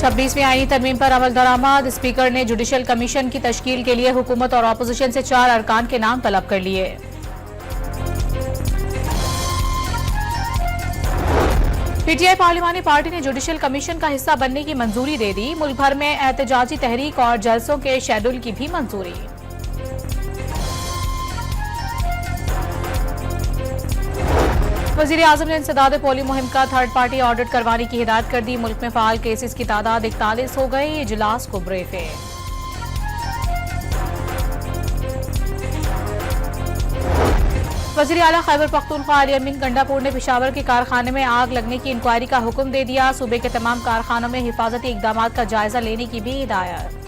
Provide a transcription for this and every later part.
26वीं आईनी तरमीम पर अमल दरामद। स्पीकर ने जुडिशल कमीशन की तश्कील के लिए हुकूमत और अपोजिशन से 4 अरकान के नाम तलब कर लिए। पीटीआई पार्लिमानी पार्टी ने जुडिशल कमीशन का हिस्सा बनने की मंजूरी दे दी। मुल्क भर में एहतजाजी तहरीक और जलसों के शेड्यूल की भी मंजूरी। वज़ीर आज़म ने इंसदाद पोलिंग मुहिम का थर्ड पार्टी ऑडिट करवाने की हिदायत कर दी। मुल्क में फाल केसेस की तादाद 41 हो गई। इजलास को ब्रीफ है। वज़ीर आला खैबर पख्तूनख्वा अली अमीन गंडापुर ने पेशावर के कारखाने में आग लगने की इंक्वायरी का हुक्म दे दिया। सूबे के तमाम कारखानों में हिफाजती इकदाम का जायजा लेने की भी हिदायत।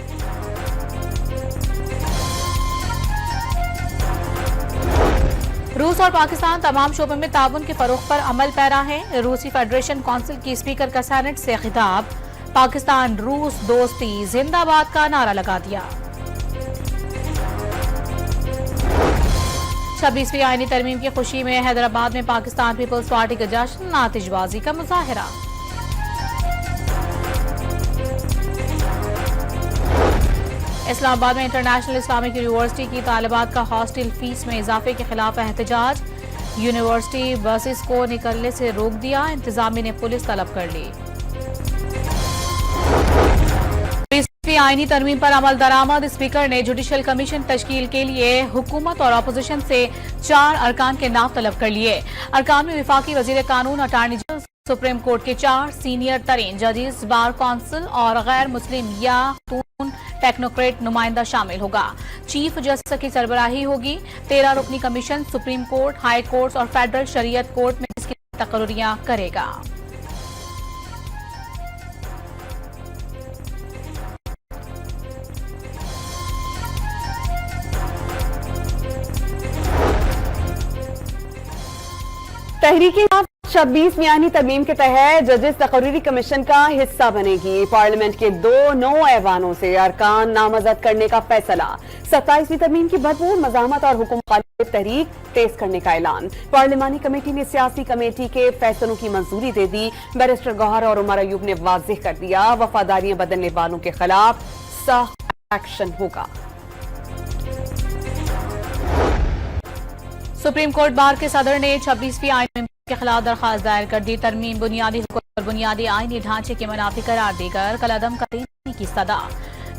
रूस और पाकिस्तान तमाम शोबों में ताउन के फरोग पर अमल पैरा है। रूसी फेडरेशन काउंसिल की स्पीकर का सेनेट से खिताब। पाकिस्तान रूस दोस्ती जिंदाबाद का नारा लगा दिया। 26वीं आईनी तरमीम की खुशी में हैदराबाद में पाकिस्तान पीपल्स पार्टी का जश्न, आतिशबाजी का मुजाहरा। इस्लामाबाद में इंटरनेशनल इस्लामिक यूनिवर्सिटी की तालिबात का हॉस्टल फीस में इजाफे के खिलाफ एहतजाज। यूनिवर्सिटी बसेस को निकलने से रोक दिया। इंतजामिया ने पुलिस तलब कर ली। 20वीं आईनी तरमीम पर अमल दरामद। स्पीकर ने जुडिशल कमीशन तश्कील के लिए हुकूमत और अपोजिशन से 4 अरकान के नाम तलब कर लिए। अरकान में वफाकी वजीर कानून, अटॉर्नी जनरल, सुप्रीम कोर्ट के 4 सीनियर तरीन जजेस, बार काउंसिल और गैर मुस्लिम या टेक्नोक्रेट नुमाइंदा शामिल होगा। चीफ जस्टिस की सरबराही होगी। 13 रुकनी commission supreme court, high court और फेडरल शरीयत कोर्ट में इसकी तकर्रियां करेगा। तहरीके 26वीं आईनी तरमीम के तहत जजेस तकरीरी कमीशन का हिस्सा बनेगी। पार्लियामेंट के 2 नौ ऐवानों से अरकान नामजद करने का फैसला। 27वीं तरमीम की भरपूर मज़ामत और हुकुम खालिफ तहरीक तेज करने का ऐलान। पार्लिमानी कमेटी ने सियासी कमेटी के फैसलों की मंजूरी दे दी। बैरिस्टर गौहर और उमर अयूब ने वाज़ेह कर दिया, वफादारियां बदलने वालों के खिलाफ सख्त एक्शन होगा। सुप्रीम कोर्ट बार के सदर ने 26वीं आईन के खिलाफ दरखास्त दायर कर दी। तरमीम बुनियादी हुकूक और बुनियादी आईनी ढांचे के मुनाफी करार देकर कलअदम का देने की सदा।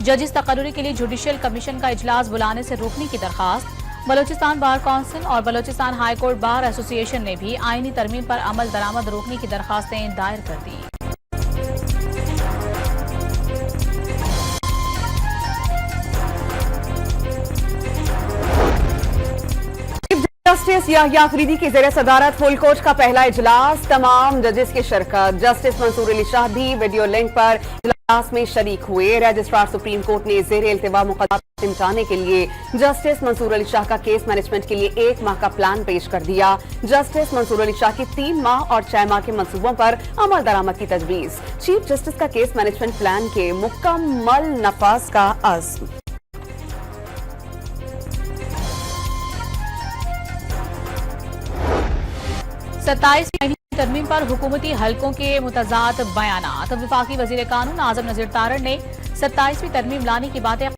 जजेस तकर्री के लिए जुडिशल कमीशन का इजलास बुलाने से रोकने की दरखास्त। बलोचिस्तान बार काउंसिल और Balochistan high court bar association ने भी आईनी तरमीम पर अमल दरामद रोकने की दरखास्तें दायर कर दी। जस्टिस याहिया अफरीदी की ज़ेर सदारत फुल कोर्ट का पहला इजलास। तमाम जजेस की शिरकत। जस्टिस मंसूर अली शाह भी वीडियो लिंक पर इजलास में शरीक हुए। रजिस्ट्रार सुप्रीम कोर्ट ने ज़ेर इल्तिवा मुकदमा निपटाने के लिए जस्टिस मंसूर अली शाह का केस मैनेजमेंट के लिए 1 माह का प्लान पेश कर दिया। जस्टिस मंसूर अली शाह की 3 माह और 6 माह के मंसूबों पर अमल दरामद की तजवीज़। चीफ जस्टिस का केस मैनेजमेंट प्लान के मुकम्मल नफाज का अज़्म। 27वीं आईनी तरमीम पर हुकूमती हलकों के मुतजाद बयानात। वफाकी वजीर कानून आजम नज़ीर तारड़ ने 27वीं तरमीम लाने की बातें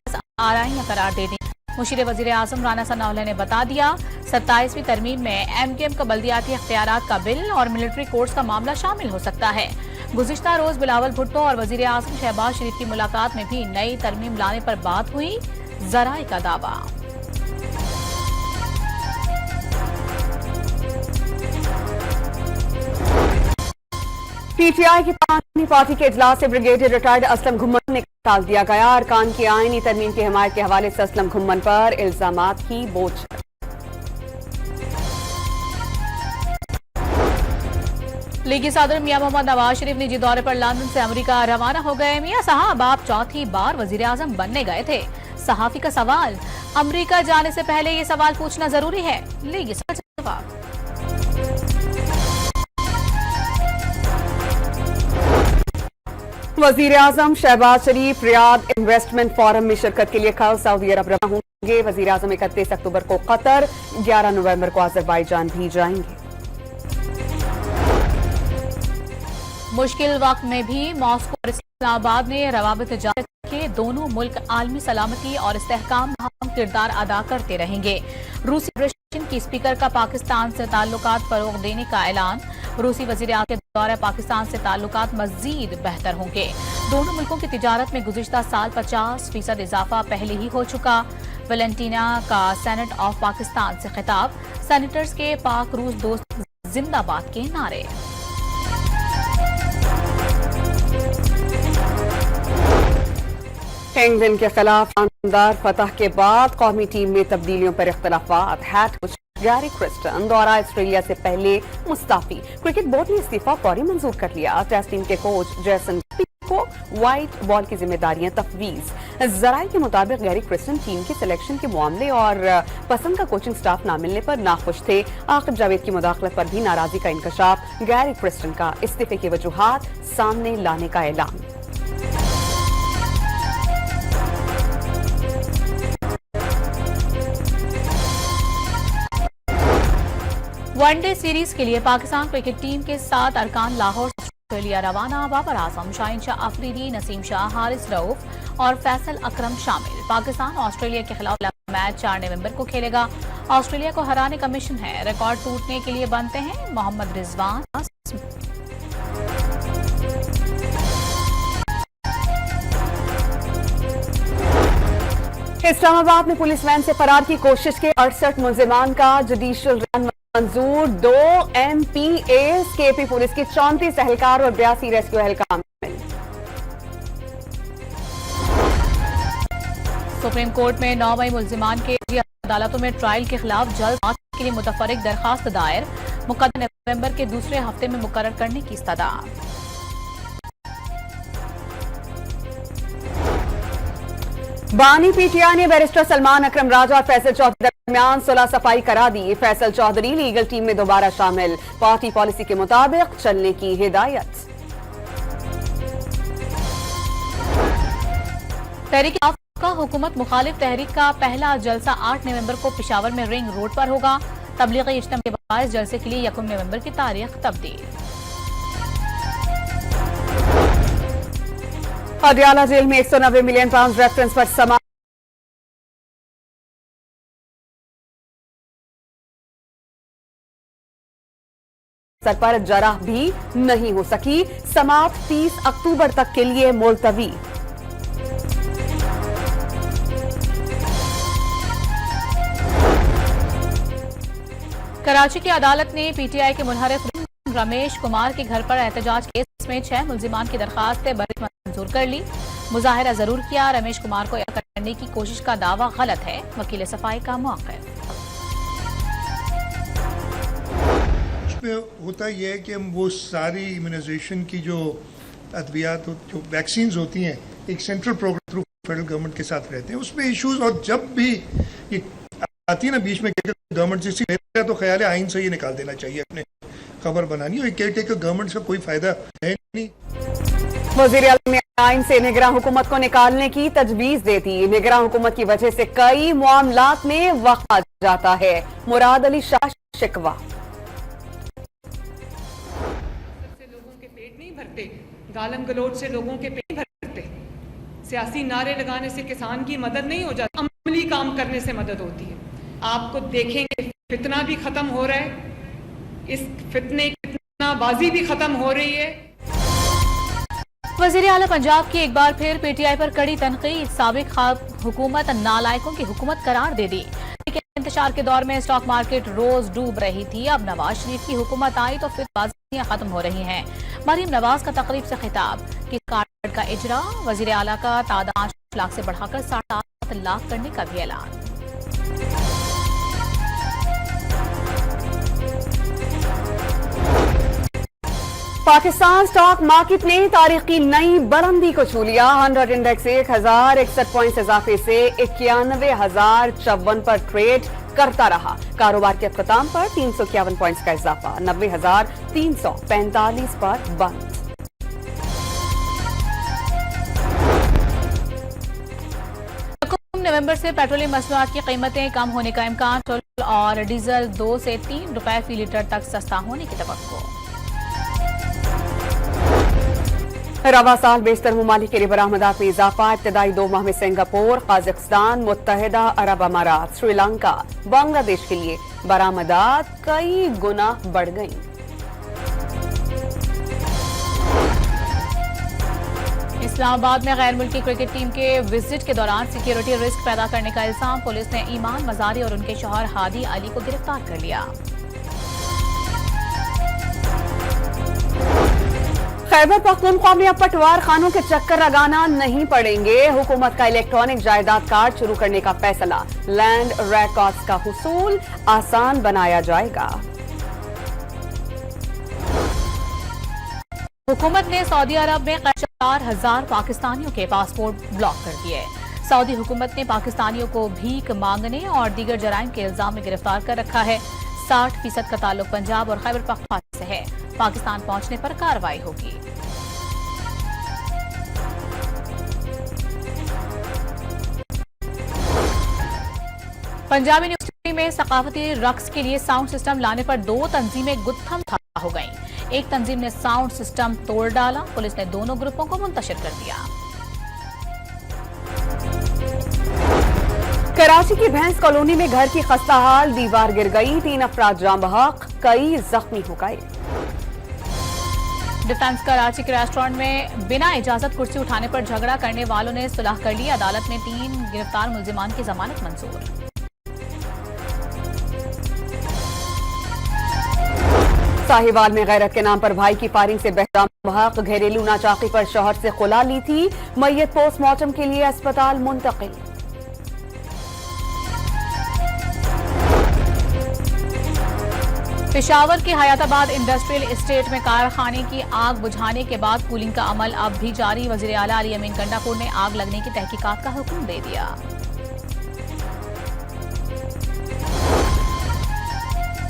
आराइयां करार दे दी। मुशीर वजीर आजम राना सनाउल्लाह ने बता दिया, 27वीं तरमीम में एमकेएम का बल्दियाती इख्तियारात का बिल और मिलिट्री कोर्ट्स का मामला शामिल हो सकता है। गुज़िश्ता रोज बिलावल भुट्टो और वजीर आजम शहबाज शरीफ की मुलाकात में भी नई तरमीम लाने पर बात हुई। जराए का दावा। पीटीआई की पार्टी के इजलास से ब्रिगेडियर रिटायर्ड असलम घुम्मन ने निकाल दिया गया। अरकान की आईनी तरमीम की हिमायत के हवाले से असलम घुम्मन पर इल्जामात की बोझ। लीगी सदर मियां मोहम्मद नवाज शरीफ निजी दौरे पर लंदन से अमेरिका रवाना हो गए। मियां साहब, आप चौथी बार वजीर आजम बनने गए थे। सहाफी का सवाल, अमेरिका जाने से पहले ये सवाल पूछना जरूरी है। लीगी सदर जवाब। वजीर आजम शहबाज शरीफ रियाद इन्वेस्टमेंट फोरम में शिरकत के लिए कल सऊदी अरब रवाना होंगे। वजीर आजम 31 अक्टूबर को कतर, 11 नवंबर को अजरबैजान भी जाएंगे। मुश्किल वक्त में भी मॉस्को और इस्लामाबाद ने रवाबित जारी रखे। दोनों मुल्क आलमी सलामती और इस्तेहकाम में अहम किरदार अदा करते रहेंगे। रूसी फेडरेशन की स्पीकर का पाकिस्तान से ताल्लुकात फरोग देने का ऐलान। रूसी वजीर आज़म के दौरे पाकिस्तान से ताल्लुकात मजीद बेहतर होंगे। दोनों मुल्कों की तिजारत में गुज़िश्ता साल 50% इजाफा पहले ही हो चुका। वेलेंटीना का सेनेट ऑफ पाकिस्तान से खिताब। सेनेटर्स के पाक रूस दोस्त जिंदाबाद के नारे। इंग्लैंड के खिलाफ शानदार फतह के बाद कौमी टीम में तब्दीलियों पर इख्तलाफात। हैड कोच गैरी क्रिस्टन दौरा ऑस्ट्रेलिया से पहले मुस्ताफी। क्रिकेट बोर्ड ने इस्तीफा फौरी मंजूर कर लिया। टेस्ट टीम के कोच जेसन को व्हाइट बॉल की जिम्मेदारियां तफवीज। जराये के मुताबिक गैरी क्रिस्टन टीम के सिलेक्शन के मामले और पसंद का कोचिंग स्टाफ न मिलने पर नाखुश थे। आकिब जावेद की मुदाखलत पर भी नाराजगी का इंकशाफ। गैरी क्रिस्टन का इस्तीफे की वजूहात सामने लाने का ऐलान। वनडे सीरीज के लिए पाकिस्तान क्रिकेट टीम के 7 अरकान लाहौर से ऑस्ट्रेलिया रवाना। बाबर आजम, शाहीन शाह अफरीदी, नसीम शाह, हारिस रऊफ और फैसल अकरम शामिल। पाकिस्तान ऑस्ट्रेलिया के खिलाफ मैच 4 नवंबर को खेलेगा। ऑस्ट्रेलिया को हराने का मिशन है। रिकॉर्ड टूटने के लिए बनते हैं मोहम्मद रिजवान। इस्लामाबाद में पुलिस वैन से फरार की कोशिश के 68 मुलजिमान का जुडिशियल रिमांड मंजूर। 2 MPAs केपी पुलिस के 34 एहलकार और 82 रेस्क्यू एहलकार। सुप्रीम कोर्ट में 9 मई मुलजिमान के अदालतों में ट्रायल के खिलाफ जल्द जांच के लिए मुतफर्रिक दरखास्त दायर। मुकदमा नवंबर के दूसरे हफ्ते में मुकर्रर करने की इस्तदा। बानी पीटीआई ने बैरिस्टर सलमान अकरम राजा और फैसल चौधरी दरमियान सुलह सफाई करा दी। फैसल चौधरी लीगल टीम में दोबारा शामिल। पार्टी पॉलिसी के मुताबिक चलने की हिदायत। तहरीक का हुकूमत मुखालिफ तहरीक का पहला जलसा 8 नवंबर को पेशावर में रिंग रोड पर होगा। तबलीगी इज्तिमा के बायस जलसे के लिए 1 नवंबर की तारीख तब्दील। अडियाला जेल में 190 मिलियन पाउंड रेफरेंस पर समा सर पर जराह भी नहीं हो सकी। समाप्त 30 अक्टूबर तक के लिए मुलतवी। कराची की अदालत ने पीटीआई के मुनहरिफ रमेश कुमार के घर पर एहतजाज केस में 6 मुलजिमान की दरखास्त मंजूर कर ली। मुजाहिरा जरूर किया। रमेश कुमार को करने की कोशिश का दावा गलत है। वकील सफाई का मौक़िफ़। उसमें होता यह है कि हम वो सारी इम्यूनाइजेशन की जो अद्वियात जो वैक्सीन होती हैं एक central programme through federal government के साथ रहते हैं। उसमें इश्यूज और जब भी ये आती है ना बीच में गवर्नमेंट से लेता है तो ख्याल है आइन से ये निकाल देना चाहिए अपने खबर बनानी। और केयर टेकर गवर्नमेंट का कोई फायदा है नहीं। वज़ीर आज़म ने आइन से निगरान हुकूमत को निकालने की तजवीज दे दी। निगरान हुकूमत की वजह से कई मामलात में वक्त आ जाता है। मुराद अली शाह शिकवा। लोगों के पेट नहीं भरते, गालम गलोच से लोगों के पेट भरते। सियासी नारे लगाने से किसान की मदद नहीं हो जाती, अमली काम करने से मदद होती है। आपको देखेंगे फितना भी खत्म हो रहा है, इस फितने की बाजी भी खत्म हो रही है। वज़ीर आला पंजाब की एक बार फिर पीटीआई पर कड़ी तनकीद। साबिक हुकूमत नालायकों की हुकूमत करार दे दी। इंतशार के दौर में स्टॉक मार्केट रोज डूब रही थी। अब नवाज शरीफ की हुकूमत आई तो फिर बाजियां खत्म हो रही हैं। मरीम नवाज का तकरीब से खिताब। किस कार्ड का इजरा। वज़ीर आला का तादाद 5 लाख से बढ़ाकर 7.5 लाख करने का भी ऐलान। पाकिस्तान स्टॉक मार्केट ने तारीख की नई बुलंदी को छू लिया। 100 इंडेक्स 1061 पॉइंट्स इजाफे से 91,054 पर ट्रेड करता रहा। कारोबार के अख्ताम पर 351 पॉइंट्स का इजाफा, 90,345 पर बंद। नवंबर से पेट्रोलियम मसनूआत की कीमतें कम होने का इम्कान। पेट्रोल और डीजल 2 से 3 रुपए फी लीटर तक सस्ता होने की तवक्को। रवा साल बेशतर ममालिक के लिए बरामदात में इजाफा। इब्तदाई 2 माह में सिंगापुर, कजाकिस्तान, मुत्तहिदा अरब अमारात, श्रीलंका, बांग्लादेश के लिए बरामदात कई गुना बढ़ गई। इस्लामाबाद में गैर मुल्की क्रिकेट टीम के विजिट के दौरान सिक्योरिटी रिस्क पैदा करने का इल्जाम। पुलिस ने ईमान मजारी और उनके शौहर हादी अली को गिरफ्तार कर लिया। खैबर पख्तूनख्वा में अब पटवार खानों के चक्कर लगाना नहीं पड़ेंगे। हुकूमत का इलेक्ट्रॉनिक जायदाद कार्ड शुरू करने का फैसला। लैंड रिकॉर्ड्स का हुसूल आसान बनाया जाएगा। हुकूमत ने सऊदी अरब में 4,000 पाकिस्तानियों के पासपोर्ट ब्लॉक कर दिए। सऊदी हुकूमत ने पाकिस्तानियों को भीख मांगने और दीगर जराइम के इल्जाम में गिरफ्तार कर रखा है। 60% का ताल्लुक पंजाब और खैबर पख्तूनख्वा से है। पाकिस्तान पहुंचने पर कार्रवाई होगी। पंजाबी यूनिवर्सिटी में सकाफती रक्स के लिए साउंड सिस्टम लाने पर 2 तंजीमें गुत्थम था हो गईं। एक तंजीम ने साउंड सिस्टम तोड़ डाला। पुलिस ने दोनों ग्रुपों को मुंतशिर कर दिया। कराची की भैंस कॉलोनी में घर की खस्ताहाल दीवार गिर गई। 3 अफराद जाँ बहक, कई जख्मी हो गए। डिफेंस कराची के रेस्टोरेंट में बिना इजाजत कुर्सी उठाने पर झगड़ा करने वालों ने सुलह कर ली। अदालत में 3 गिरफ्तार मुल्जिमान की जमानत मंजूर। साहिवाल में गैरत के नाम पर भाई की फायरिंग से बेहराम बहक। घरेलू नाचाकी पर शौहर से खुला ली थी। मैयत पोस्टमार्टम के लिए अस्पताल मुंतकिल। पेशावर के हयाताबाद इंडस्ट्रियल एस्टेट में कारखाने की आग बुझाने के बाद कूलिंग का अमल अब भी जारी। वजीर आला अली अमीन गंडापुर ने आग लगने की तहकीकात का हुक्म दे दिया।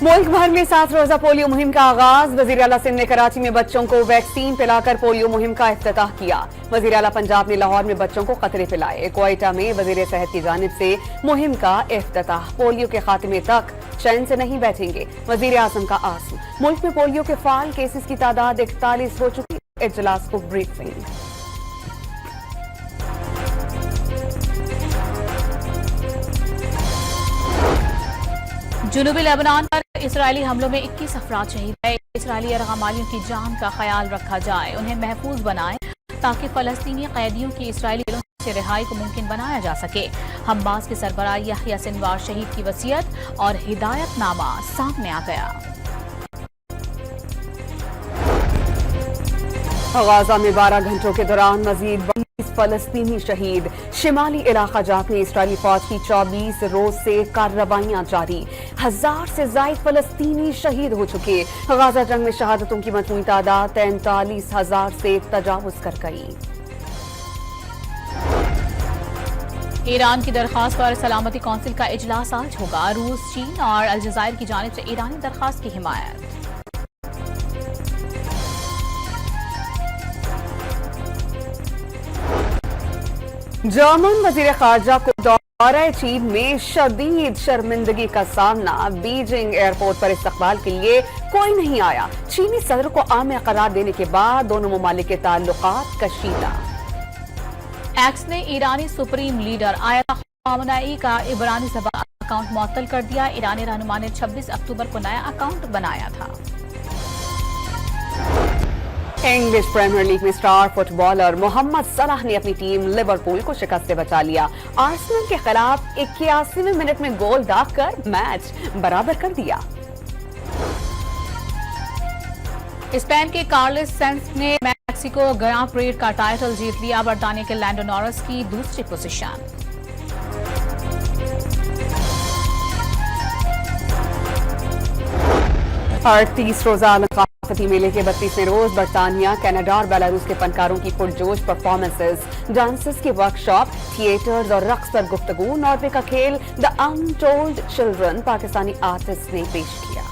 मुल्क भर में 7 रोजा पोलियो मुहिम का आगाज। वजीर आला सिंध ने कराची में बच्चों को वैक्सीन पिलाकर पोलियो मुहिम का इफ्तिताह किया। वजीर आला पंजाब ने लाहौर में बच्चों को कतरे पिलाए। क्वेटा में वजीर सेहत की जानिब से मुहिम का इफ्तिताह। पोलियो के खात्मे तक चैन से नहीं बैठेंगे, वजीर आजम का आज़म। मुल्क में पोलियो के फाल केसेस की तादाद 41 हो चुकी। इजलास को ब्रीफिंग। जुनूबी लेबनान पर इसराइली हमलों में 21 अफराद शहीद है। इसराइली यरगमालियों की जान का ख्याल रखा जाए, उन्हें महफूज बनाए ताकि फलस्तीनी कैदियों की इसराइली जेलों से रिहाई को मुमकिन बनाया जा सके। हमास के सरबराह याह्या सिनवार शहीद की वसीयत और हिदायतनामा सामने आ गया। गाजा में 12 घंटों के दौरान मजीद 22 फलस्तीनी शहीद। शिमाली इलाका जात में इसराइली फौज की 24 रोज से कार्रवाइयां जारी। 1000 से ज्यादा फलस्तीनी शहीद हो चुके। गाजा जंग में शहादतों की मजमूई तादाद 43,000 से तजावुज कर गई। ईरान की दरखास्त पर सलामती कौंसिल का इजलास आज होगा। रूस, चीन और अलजायर की जानिब से ईरानी दरखास्त की हिमायत। जर्मन वजीर खारजा को दौरा चीन में शदीद शर्मिंदगी का सामना। बीजिंग एयरपोर्ट पर इस्तकबाल के लिए कोई नहीं आया। चीनी सदर को आम करार देने के बाद दोनों ममालिक के ताल्लुकात कशीदा। एक्स ने ईरानी सुप्रीम लीडर आयतुल्लाह ख़ामेनी का इबरानी ज़बान अकाउंट मुअत्तल कर दिया। ईरानी रहनुमा ने 26 अक्टूबर को नया अकाउंट बनाया था। इंग्लिश प्रीमियर लीग में स्टार फुटबॉलर मोहम्मद सलाह ने अपनी टीम लिवरपूल को शिकस्त से बचा लिया। आर्सेनल के खिलाफ 81वें मिनट में गोल दागकर मैच बराबर कर दिया। स्पेन के कार्लोस सेंस ने मैक्सिको ग्रां प्री का टाइटल जीत लिया। बरतानिया के लैंडो नॉरिस की दूसरी पोजीशन। और 30 रोजा सकाफती मेले के 32वें रोज बरतानिया, कनाडा और बेलारूस के फनकारों की पुरजोश परफॉर्मेंसेस, डांसेस के वर्कशॉप, थिएटर्स और रक्स पर गुफ्तगू। नॉर्वे का खेल the untold children Pakistani artist ने पेश किया।